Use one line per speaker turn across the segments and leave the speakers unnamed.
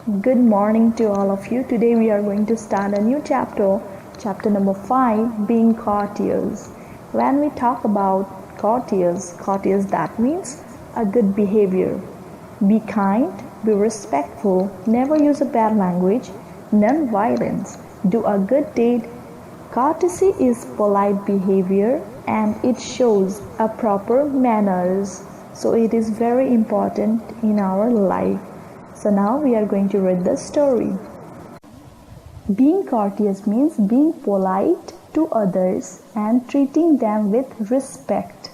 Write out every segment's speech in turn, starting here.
Good morning to all of you. Today we are going to start a new chapter, chapter number 5, being courteous. When we talk about courteous that means a good behavior. Be kind, be respectful, never use a bad language, none violence, do a good deed. Courtesy is polite behavior and it shows a proper manners. So it is very important in our life. So now we are going to read the story. Being courteous means being polite to others and treating them with respect.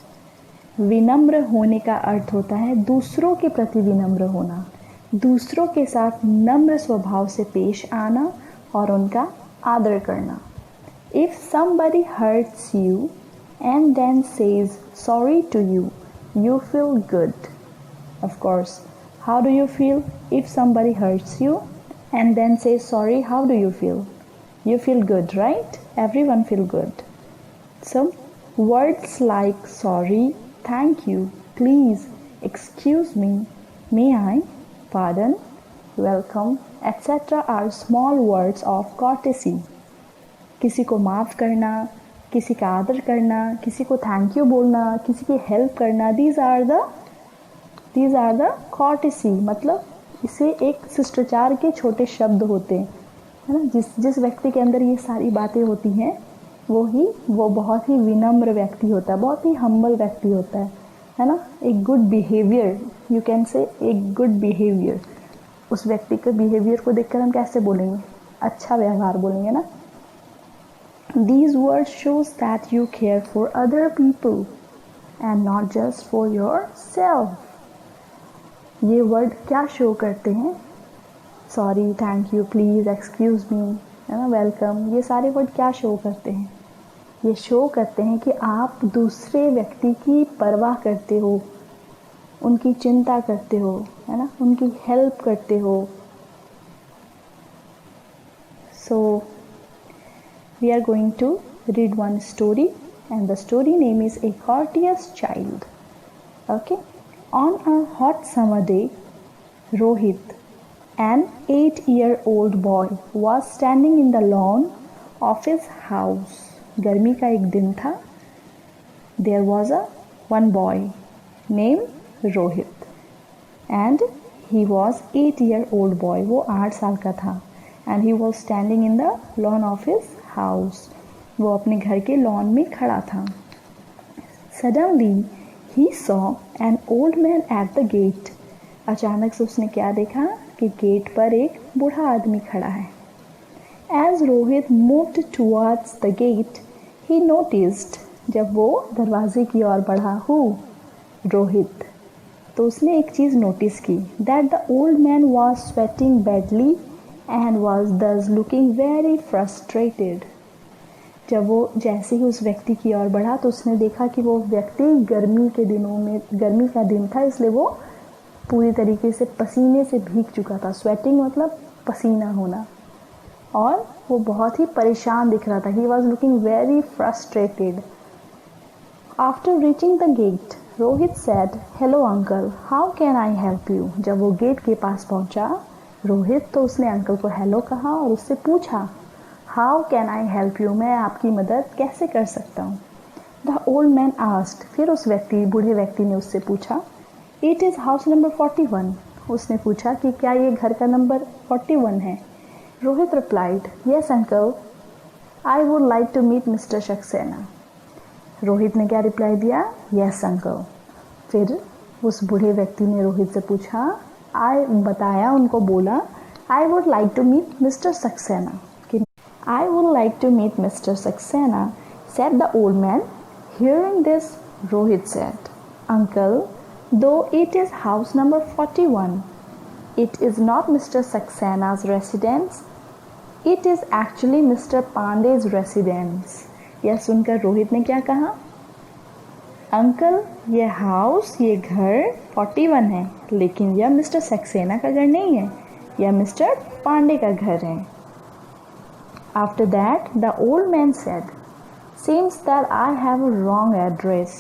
विनम्र होने का अर्थ होता है दूसरों के प्रति विनम्र होना, दूसरों के साथ नम्र स्वभाव से पेश आना और उनका आदर करना. If somebody hurts you and then says sorry to you, you feel good. Of course, how do you feel if somebody hurts you and then says sorry? How do you feel? You feel good, right? Everyone feel good. So, words like sorry, thank you, please, excuse me, may I, pardon, welcome, etc. are small words of courtesy. किसी को माफ़ करना, किसी का आदर करना, किसी को थैंक यू बोलना, किसी की हेल्प करना, these are the courtesy. मतलब इसे एक शिष्टाचार के छोटे शब्द होते हैं, है ना. जिस व्यक्ति के अंदर ये सारी बातें होती हैं वो बहुत ही विनम्र व्यक्ति होता है, बहुत ही हम्बल व्यक्ति होता है ना. एक good behaviour, you can say एक गुड बिहेवियर. उस व्यक्ति के बिहेवियर को देखकर हम कैसे बोलेंगे? अच्छा व्यवहार बोलेंगे ना. These words shows that you care for other people and not just for yourself. ये वर्ड क्या शो करते हैं? Sorry, thank you, please, excuse me, है ना, वेलकम. ये सारे वर्ड क्या शो करते हैं? ये शो करते हैं कि आप दूसरे व्यक्ति की परवाह करते हो, उनकी चिंता करते हो, है ना, उनकी हेल्प करते हो. सो we are going to read one story and the story name is A Courteous Child. Okay. On a hot summer day, Rohit, an 8-year-old boy, was standing in the lawn of his house. गर्मी का एक दिन था. There was one boy named Rohit and he was 8-year-old boy. वो 8 साल का था and he was standing in the lawn of his house. वो अपने घर के लॉन में खड़ा था. Suddenly he saw an old man at the gate. अचानक से उसने क्या देखा कि गेट पर एक बूढ़ा आदमी खड़ा है. As Rohit moved towards the gate, he noticed, जब वो दरवाजे की ओर बढ़ा, रोहित, तो उसने एक चीज़ नोटिस की, that the old man was sweating badly and was thus looking very frustrated. जब वो जैसे ही उस व्यक्ति की ओर बढ़ा तो उसने देखा कि वो व्यक्ति गर्मी का दिन था, इसलिए वो पूरी तरीके से पसीने से भीग चुका था. स्वेटिंग मतलब पसीना होना, और वो बहुत ही परेशान दिख रहा था. He was looking very frustrated. After reaching the gate, Rohit said, "Hello uncle, how can I help you?" जब वो गेट के पास पहुंचा रोहित तो उसने अंकल को हेलो कहा और उससे पूछा, how can I help you, मैं आपकी मदद कैसे कर सकता हूँ. द ओल्ड मैन आस्क्ड, फिर उस बूढ़े व्यक्ति ने उससे पूछा, इट इज़ हाउस नंबर 41. उसने पूछा कि क्या ये घर का नंबर 41 है. Rohit replied, yes uncle, I would like to meet mister Saxena. Rohit ने क्या रिप्लाई दिया? Yes uncle. फिर उस बूढ़े व्यक्ति ने रोहित से पूछा, उनको बोला, I would like to meet mister Saxena. I would like to meet Mr. Saxena, said the old man. Hearing this, Rohit said, Uncle, though it is house number 41, it is not Mr. Saxena's residence. It is actually Mr. Pandey's residence. यह सुनकर रोहित ने क्या कहा? Uncle, ये house, ये घर 41 है, लेकिन यह मिस्टर सक्सेना का घर नहीं है, यह मिस्टर पांडे का घर है. After that, the old man said, seems that I have a wrong address.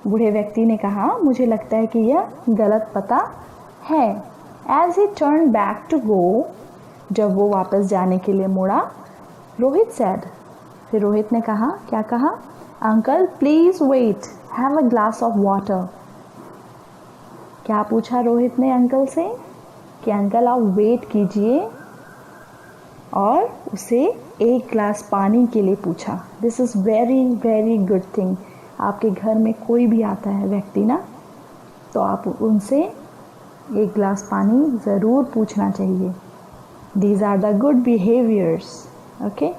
बूढ़े व्यक्ति ने कहा, मुझे लगता है कि यह गलत पता है. As he turned back to go, जब वो वापस जाने के लिए मुड़ा, रोहित said, फिर रोहित ने कहा, क्या कहा? Uncle, please wait, have a glass of water. क्या पूछा रोहित ने अंकल से? कि अंकल आप वेट कीजिए, और उसे एक ग्लास पानी के लिए पूछा. This is very very good thing. आपके घर में कोई भी आता है व्यक्ति ना, तो आप उनसे एक ग्लास पानी ज़रूर पूछना चाहिए. These are the good behaviours. Okay.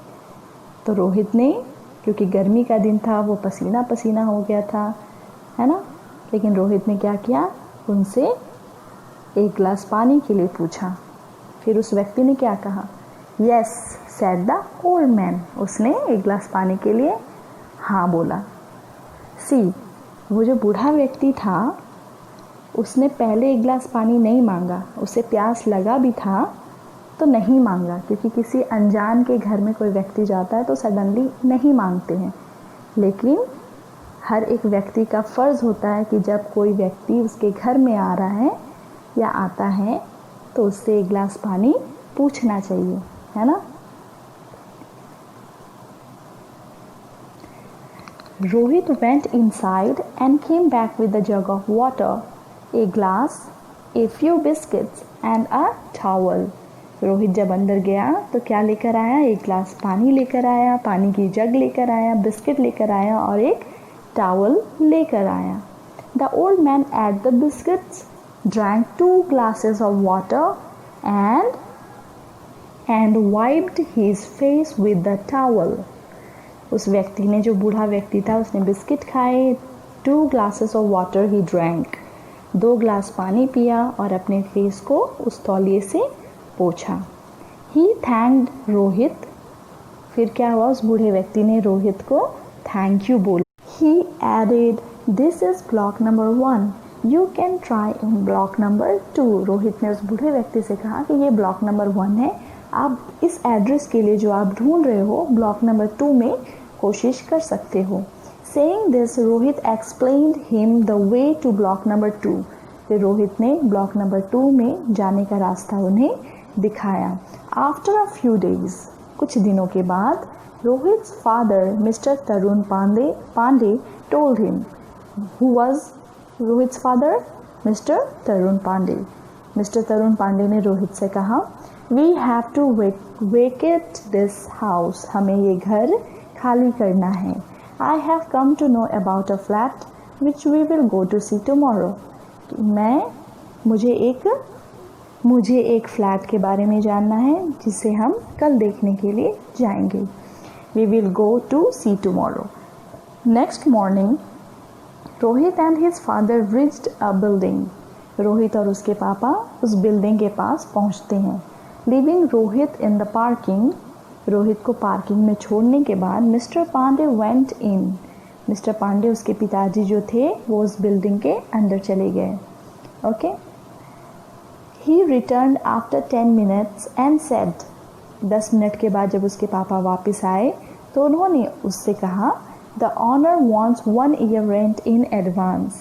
तो रोहित ने, क्योंकि गर्मी का दिन था, वो पसीना पसीना हो गया था, है ना, लेकिन रोहित ने क्या किया, उनसे एक गिलास पानी के लिए पूछा. फिर उस व्यक्ति ने क्या कहा? Yes said the old man. उसने एक गिलास पानी के लिए हाँ बोला. सी, वो जो बूढ़ा व्यक्ति था उसने पहले एक गिलास पानी नहीं मांगा. उसे प्यास लगा भी था तो नहीं मांगा, क्योंकि किसी अनजान के घर में कोई व्यक्ति जाता है तो सडनली नहीं मांगते हैं. लेकिन हर एक व्यक्ति का फ़र्ज़ होता है कि जब कोई व्यक्ति उसके घर में आ रहा है या आता है तो उससे एक गिलास पानी पूछना चाहिए, है ना. Rohit went inside and came back with a jug of water, a glass, a few biscuits and a towel. Rohit जब अंदर गया तो क्या लेकर आया? एक गिलास पानी लेकर आया, पानी की जग लेकर आया, बिस्किट लेकर आया और एक टॉवल लेकर आया. The old man ate the biscuits, drank 2 glasses of water and wiped his face with the towel. उस व्यक्ति ने, जो बूढ़ा व्यक्ति था, उसने बिस्किट खाए, 2 glasses of water he drank, 2 गिलास पानी पिया और अपने फेस को उस तौलिए से पोंछा. He thanked Rohit. फिर क्या हुआ? उस बूढ़े व्यक्ति ने रोहित को थैंक यू बोला. He added, this is block number 1. You can try in block number 2. Rohit ने उस बूढ़े व्यक्ति से कहा कि ये ब्लॉक नंबर 1 है, आप इस एड्रेस के लिए जो आप ढूंढ रहे हो ब्लॉक नंबर 2 में कोशिश कर सकते हो. Saying this, Rohit explained him the way to block number 2. फिर रोहित ने ब्लॉक नंबर 2 में जाने का रास्ता उन्हें दिखाया. After a few days, कुछ दिनों के बाद, Rohit's father, Mr. Tarun Pandey, told him. Who was Rohit's father? Mr. Tarun Pandey. Mr. Tarun Pandey ने रोहित से कहा, We have to vacate this house. हमें ये घर खाली करना है. I have come to know about a flat which we will go to see tomorrow. मुझे एक फ्लैट के बारे में जानना है जिसे हम कल देखने के लिए जाएंगे. We will go to see tomorrow. Next morning, Rohit and his father reached a building. Rohit और उसके पापा उस बिल्डिंग के पास पहुंचते हैं. Leaving Rohit in the parking, Rohit को पार्किंग में छोड़ने के बाद Mr. Pandey went in. Mr. Pandey, उसके पिताजी जो थे, वो उस बिल्डिंग के अंदर चले गए. Okay? He returned after 10 minutes and said, 10 minute के बाद जब उसके पापा वापस आए तो उन्होंने उससे कहा, The owner wants 1 year rent in advance.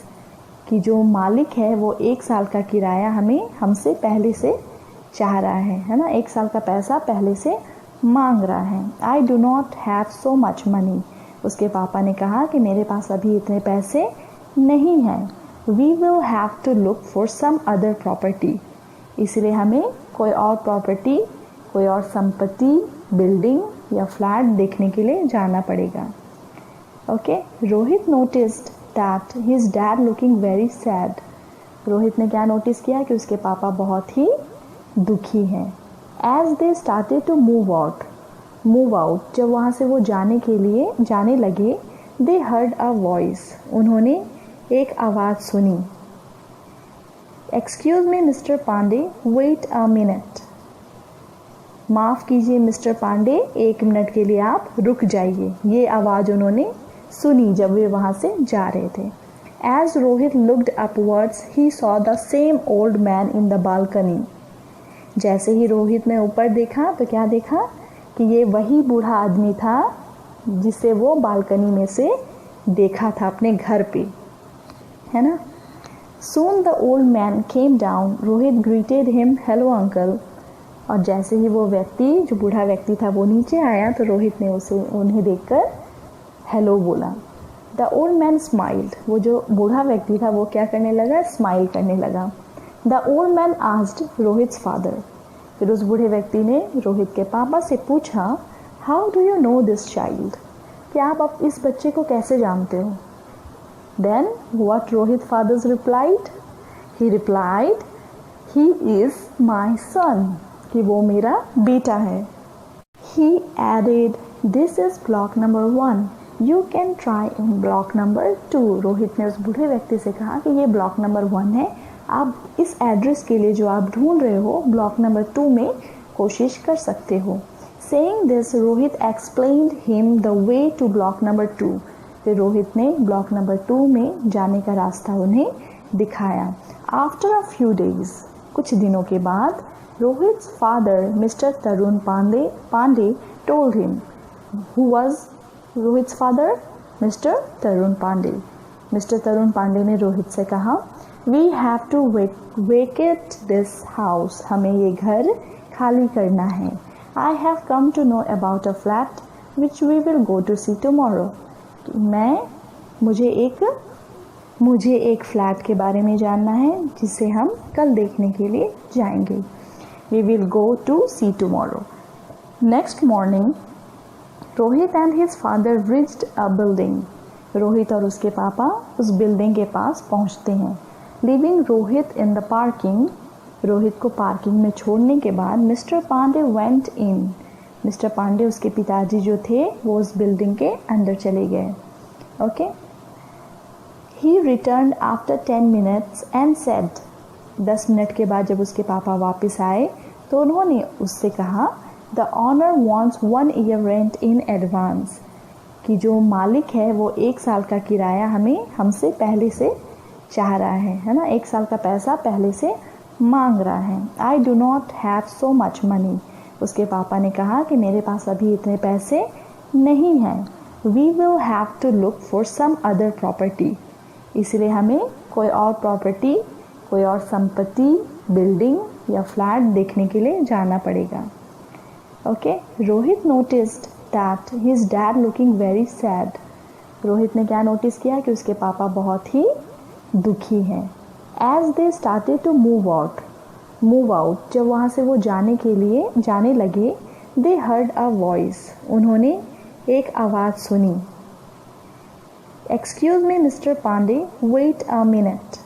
कि जो मालिक है वो 1 साल का किराया हमसे पहले से चाह रहा है ना, 1 साल का पैसा पहले से मांग रहा है. I do not have so much money. उसके पापा ने कहा कि मेरे पास अभी इतने पैसे नहीं हैं. We will have to look for some other property. इसलिए हमें कोई और प्रॉपर्टी, कोई और संपत्ति, बिल्डिंग या फ्लैट देखने के लिए जाना पड़ेगा. Okay. Rohit noticed that his dad looking very sad. Rohit ने क्या नोटिस किया कि उसके पापा बहुत ही दुखी हैं. As they started to move out, जब वहाँ से वो जाने लगे, दे हर्ड अ वॉइस. उन्होंने एक आवाज़ सुनी. Excuse me mister Pandey, wait a minute. माफ़ कीजिए मिस्टर पांडे, 1 मिनट के लिए आप रुक जाइए. ये आवाज़ उन्होंने सुनी जब वे वहाँ से जा रहे थे. As Rohit looked upwards he saw the same old man in the balcony. जैसे ही रोहित ने ऊपर देखा तो क्या देखा कि ये वही बूढ़ा आदमी था जिसे वो बालकनी में से देखा था अपने घर पे, है ना. Soon the old man came down. Rohit greeted him, "Hello uncle." और जैसे ही वो व्यक्ति, जो बूढ़ा व्यक्ति था, वो नीचे आया तो रोहित ने उन्हें देखकर हेलो बोला। The old man smiled. वो जो बूढ़ा व्यक्ति था वो क्या करने लगा? स्माइल करने लगा। The old man asked Rohit's father. फिर उस बूढ़े व्यक्ति ने रोहित के पापा से पूछा, how do you know this child? कि आप इस बच्चे को कैसे जानते हो? Then what Rohit father's replied? He replied, he is my son. कि वो मेरा बेटा है। He added, this is block number 1, you can try in block number 2। Rohit ने उस बूढ़े व्यक्ति से कहा कि ये ब्लॉक नंबर 1 है, आप इस एड्रेस के लिए जो आप ढूंढ रहे हो ब्लॉक नंबर 2 में कोशिश कर सकते हो। Saying this, Rohit explained him the way to block number 2। फिर रोहित ने ब्लॉक नंबर 2 में जाने का रास्ता उन्हें दिखाया। After a few days, कुछ दिनों के बाद, Rohit's father mister Tarun Pandey told him। Who was Rohit's father? Mister Tarun Pandey. Mister Tarun Pandey ने रोहित से कहा, We have to vacate this house। हमें ये घर खाली करना है। I have come to know about a flat which we will go to see tomorrow। मुझे एक फ्लैट के बारे में जानना है जिसे हम कल देखने के लिए जाएंगे। We will go to see tomorrow। Next morning, Rohit and his father reached a building। Rohit और उसके पापा उस बिल्डिंग के पास पहुंचते हैं। Leaving Rohit in the parking, Rohit को पार्किंग में छोड़ने के बाद mister Pandey went in. Mister Pandey, उसके पिताजी जो थे, वो उस बिल्डिंग के अंदर चले गए। Okay. He return after 10 minutes and said. 10 minute के बाद जब उसके पापा वापस आए तो उन्होंने उससे कहा, the owner wants 1 year rent in advance. कि जो मालिक है वो 1 साल का किराया हमसे पहले से चाह रहा है ना, 1 साल का पैसा पहले से मांग रहा है। I do not have so much money. उसके पापा ने कहा कि मेरे पास अभी इतने पैसे नहीं हैं। We will have to look for some other property. इसलिए हमें कोई और प्रॉपर्टी, कोई और संपत्ति, बिल्डिंग या फ्लैट देखने के लिए जाना पड़ेगा। Okay. Rohit noticed that his dad looking very sad. Rohit ने क्या नोटिस किया कि उसके पापा बहुत ही दुखी हैं। As they started to move out, जब वहाँ से वो जाने लगे, they heard a voice। उन्होंने एक आवाज़ सुनी। Excuse me mister Pandey, wait a minute।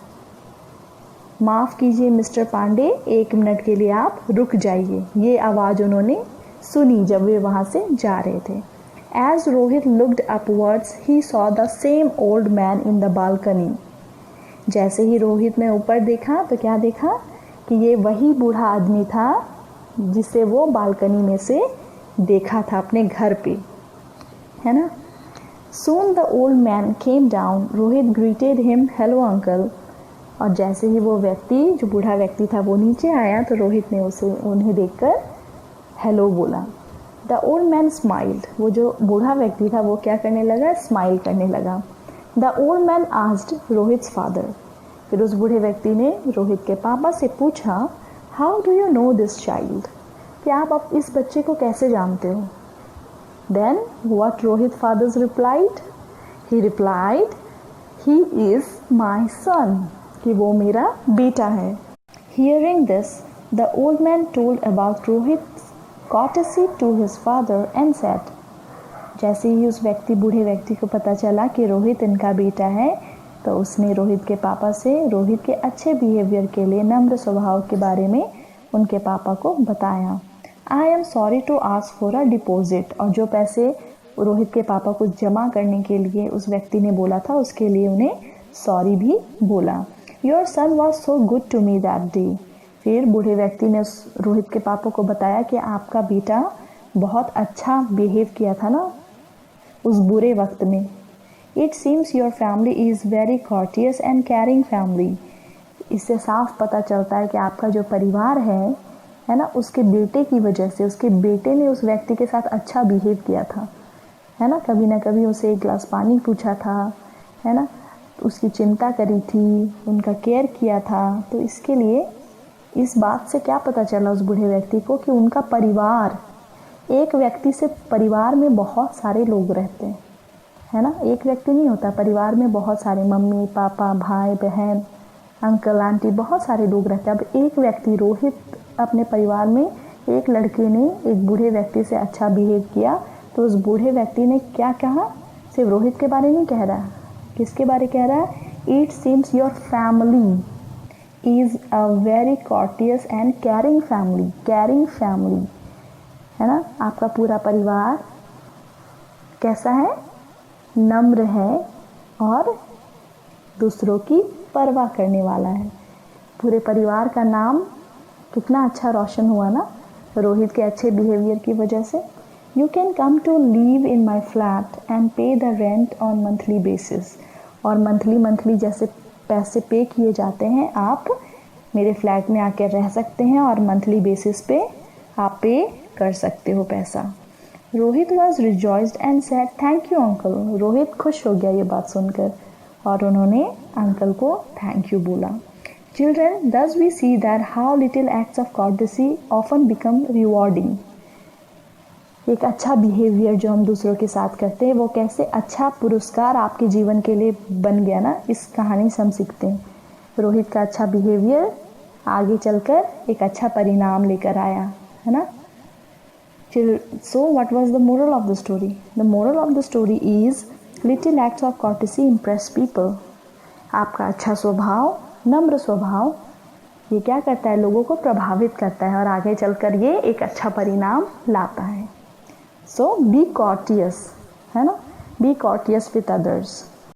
माफ़ कीजिए मिस्टर पांडे, 1 मिनट के लिए आप रुक जाइए। ये आवाज़ उन्होंने सुनी जब वे वहाँ से जा रहे थे। As Rohit looked upwards, he saw the same old man in the balcony। जैसे ही रोहित ने ऊपर देखा तो क्या देखा कि ये वही बूढ़ा आदमी था जिसे वो बालकनी में से देखा था अपने घर पे, है ना। Soon the old man came down। Rohit greeted him, hello uncle। और जैसे ही वो व्यक्ति, जो बूढ़ा व्यक्ति था, वो नीचे आया तो रोहित ने उन्हें देखकर हेलो बोला। The old man smiled. वो जो बूढ़ा व्यक्ति था वो क्या करने लगा? स्माइल करने लगा। The old man asked Rohit's father. फिर उस बूढ़े व्यक्ति ने रोहित के पापा से पूछा, how do you know this child? कि आप इस बच्चे को कैसे जानते हो? Then what Rohit father's replied? He replied, he is my son. कि वो मेरा बेटा है। Hearing this, the old man told about Rohit's courtesy to his father and said। जैसे ही उस बूढ़े व्यक्ति को पता चला कि रोहित इनका बेटा है तो उसने रोहित के पापा से रोहित के अच्छे बिहेवियर के लिए, नम्र स्वभाव के बारे में उनके पापा को बताया। I am sorry to ask for a deposit. और जो पैसे रोहित के पापा को जमा करने के लिए उस व्यक्ति ने बोला था उसके लिए उन्हें सॉरी भी बोला। Your son was so good to me that day. फिर बूढ़े व्यक्ति ने रोहित के पापा को बताया कि आपका बेटा बहुत अच्छा बिहेव किया था ना उस बुरे वक्त में। It seems your family is very courteous and caring family. इससे साफ पता चलता है कि आपका जो परिवार है ना, उसके बेटे की वजह से, उसके बेटे ने उस व्यक्ति के साथ अच्छा बिहेव किया था, है ना। कभी ना कभी उसे एक गिलास पानी पूछा था, है ना। उसकी चिंता करी थी, उनका केयर किया था। तो इसके लिए इस बात से क्या पता चला उस बूढ़े व्यक्ति को कि उनका परिवार, एक व्यक्ति से परिवार में बहुत सारे लोग रहते हैं, है ना। एक व्यक्ति नहीं होता, परिवार में बहुत सारे मम्मी पापा भाई बहन अंकल आंटी बहुत सारे लोग रहते हैं। अब एक व्यक्ति रोहित अपने परिवार में एक लड़के ने एक बूढ़े व्यक्ति से अच्छा बिहेव किया, तो उस बूढ़े व्यक्ति ने क्या कहा, सिर्फ रोहित के बारे नहीं कह रहा, किसके बारे कह रहा है, it seems your family is a very courteous and caring family, है ना। आपका पूरा परिवार कैसा है, नम्र है और दूसरों की परवाह करने वाला है। पूरे परिवार का नाम कितना अच्छा रोशन हुआ ना रोहित के अच्छे बिहेवियर की वजह से। You can come to live in my flat and pay the rent on monthly basis, और मंथली जैसे पैसे पे किए जाते हैं, आप मेरे फ्लैट में आकर रह सकते हैं और मंथली बेसिस पे आप पे कर सकते हो पैसा। Rohit was rejoiced and said thank you uncle. Rohit खुश हो गया ये बात सुनकर और उन्होंने अंकल को थैंक यू बोला। Children, thus we see that how little acts of courtesy often become rewarding. एक अच्छा बिहेवियर जो हम दूसरों के साथ करते हैं वो कैसे अच्छा पुरस्कार आपके जीवन के लिए बन गया ना, इस कहानी से हम सीखते हैं। रोहित का अच्छा बिहेवियर आगे चलकर एक अच्छा परिणाम लेकर आया, है ना। So what was the moral of the story? The moral of the story is little acts of courtesy impress people. आपका अच्छा स्वभाव, नम्र स्वभाव, ये क्या करता है, लोगों को प्रभावित करता है और आगे चलकर ये एक अच्छा परिणाम लाता है। So be courteous, है ना, be courteous with others.